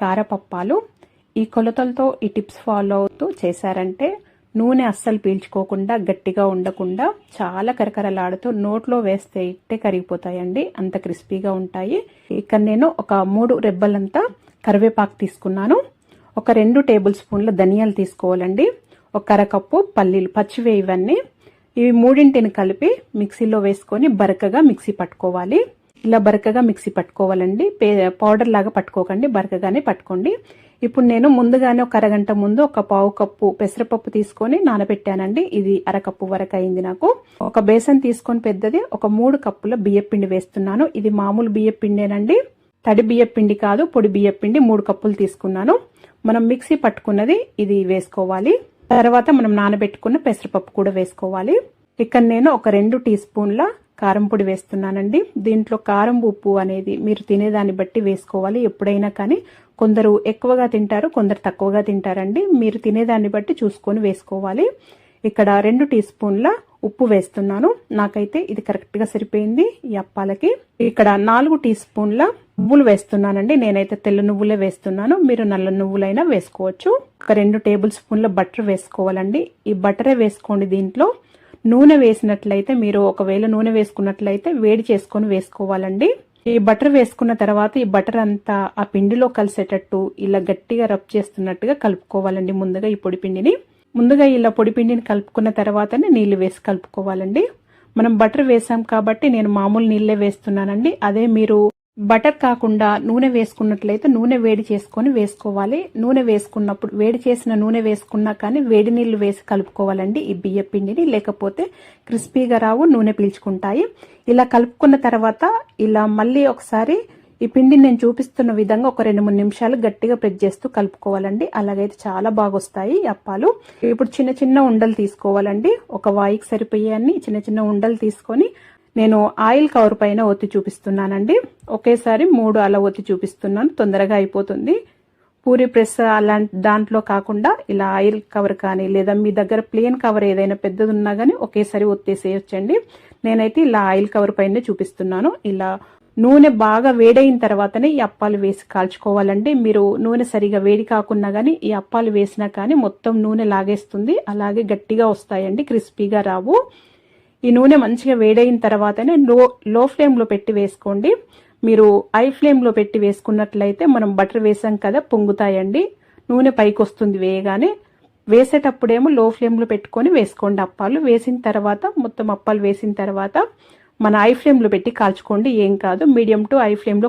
కారపప్పాలు. ఈ కొలతలతో ఈ టిప్స్ ఫాలో అవుతూ చేశారంటే నూనె అస్సలు పీల్చుకోకుండా గట్టిగా ఉండకుండా చాలా కరకరలాడుతూ నోట్లో వేస్తే ఇట్టే కరిగిపోతాయండి. అంత క్రిస్పీగా ఉంటాయి. ఇక్కడ నేను ఒక 3 రెబ్బలంతా కరివేపాకు తీసుకున్నాను. ఒక 2 టేబుల్ స్పూన్ల ధనియాలు తీసుకోవాలండి. ఒక అరకప్పు పల్లీలు పచ్చివే ఇవన్నీ. ఇవి మూడింటిని కలిపి మిక్సీలో వేసుకొని బరకగా మిక్సీ పట్టుకోవాలి. ఇలా బరకగా మిక్సీ పట్టుకోవాలండి. పౌడర్ లాగా పట్టుకోకండి, బరకగానే పట్టుకోండి. ఇప్పుడు నేను ముందుగానే ఒక అరగంట ముందు ఒక పావు కప్పు పెసరపప్పు తీసుకొని నానబెట్టానండి. ఇది అరకప్పు వరకు అయింది నాకు. ఒక బేసన్ తీసుకొని పెద్దది ఒక 3 కప్పుల బియ్యపిండి వేస్తున్నాను. ఇది మామూలు బియ్యపిండేనండి, తడి బియ్యపిండి కాదు, పొడి బియ్యపిండి 3 కప్పులు తీసుకున్నాను. మనం మిక్సీ పట్టుకున్నది ఇది వేసుకోవాలి. తర్వాత మనం నానబెట్టుకున్న పెసరపప్పు కూడా వేసుకోవాలి. ఇక్కడ నేను ఒక 2 టీ స్పూన్ల కారం పొడి వేస్తున్నానండి. దీంట్లో కారం ఉప్పు అనేది మీరు తినేదాన్ని బట్టి వేసుకోవాలి. ఎప్పుడైనా కానీ కొందరు ఎక్కువగా తింటారు, కొందరు తక్కువగా తింటారండి. మీరు తినేదాన్ని బట్టి చూసుకొని వేసుకోవాలి. ఇక్కడ 2 టీ స్పూన్ల ఉప్పు వేస్తున్నాను. నాకైతే ఇది కరెక్ట్ గా సరిపోయింది ఈ అప్పాలకి. ఇక్కడ 4 టీ స్పూన్ల నువ్వులు వేస్తున్నానండి. నేనైతే తెల్ల నువ్వులే వేస్తున్నాను, మీరు నల్ల నువ్వులైనా వేసుకోవచ్చు. ఒక 2 టేబుల్ స్పూన్ల బటర్ వేసుకోవాలండి. ఈ బటరే వేసుకోండి. దీంట్లో నూనె వేసినట్లయితే మీరు ఒకవేళ నూనె వేసుకున్నట్లయితే వేడి చేసుకొని వేసుకోవాలండి. ఈ బటర్ వేసుకున్న తర్వాత ఈ బటర్ అంతా ఆ పిండిలో కలిసేటట్టు ఇలా గట్టిగా రబ్ చేస్తున్నట్టుగా కలుపుకోవాలండి. ముందుగా ఈ పొడి పిండిని ఇలా పొడి పిండిని కలుపుకున్న తర్వాతనే నీళ్లు వేసి కలుపుకోవాలండి. మనం బటర్ వేసాం కాబట్టి నేను మామూలు నీళ్ళే వేస్తున్నానండి. అదే మీరు బటర్ కాకుండా నూనె వేసుకున్నట్లయితే నూనె వేడి చేసుకొని వేసుకోవాలి. నూనె వేసుకున్నప్పుడు వేడి చేసిన నూనె వేసుకున్నా కానీ వేడి నీళ్లు వేసి కలుపుకోవాలండి ఈ బియ్య పిండిని. లేకపోతే క్రిస్పీగా రావు, నూనె పీల్చుకుంటాయి. ఇలా కలుపుకున్న తర్వాత ఇలా మళ్ళీ ఒకసారి ఈ పిండిని నేను చూపిస్తున్న విధంగా ఒక 2-3 నిమిషాలు గట్టిగా ప్రెస్ చేస్తూ కలుపుకోవాలండి. అలాగైతే చాలా బాగా వస్తాయి ఈ అప్పాలు. ఇప్పుడు చిన్న చిన్న ఉండలు తీసుకోవాలండి. ఒక వాయికి సరిపోయాన్ని చిన్న చిన్న ఉండలు తీసుకొని నేను ఆయిల్ కవర్ పైన ఒత్తి చూపిస్తున్నానండి. ఒకేసారి 3 అలా ఒత్తి చూపిస్తున్నాను, తొందరగా అయిపోతుంది. పూరి ప్రెస్ అలాంటి దాంట్లో కాకుండా ఇలా ఆయిల్ కవర్ కానీ లేదా మీ దగ్గర ప్లేన్ కవర్ ఏదైనా పెద్దది ఉన్నా కానీ ఒకేసారి ఒత్తేసేయొచ్చండి. నేనైతే ఇలా ఆయిల్ కవర్ పైన చూపిస్తున్నాను. ఇలా నూనె బాగా వేడైన తర్వాతనే ఈ అప్పాలు వేసి కాల్చుకోవాలండి. మీరు నూనె సరిగా వేడి కాకున్నా కానీ ఈ అప్పాలు వేసినా కానీ మొత్తం నూనె లాగేస్తుంది. అలాగే గట్టిగా వస్తాయండి, క్రిస్పీగా రావు. ఈ నూనె మంచిగా వేడైన తర్వాతనే లో ఫ్లేమ్లో పెట్టి వేసుకోండి. మీరు హై ఫ్లేమ్లో పెట్టి వేసుకున్నట్లయితే మనం బటర్ వేసాం కదా, పొంగుతాయండి, నూనె పైకి వస్తుంది వేయగానే. వేసేటప్పుడేమో లో ఫ్లేమ్లో పెట్టుకొని వేసుకోండి అప్పాలు. వేసిన తర్వాత మొత్తం అప్పాలు వేసిన తర్వాత మన హై ఫ్లేమ్లో పెట్టి కాల్చుకోండి, ఏం కాదు. మీడియం టు హై ఫ్లేమ్లో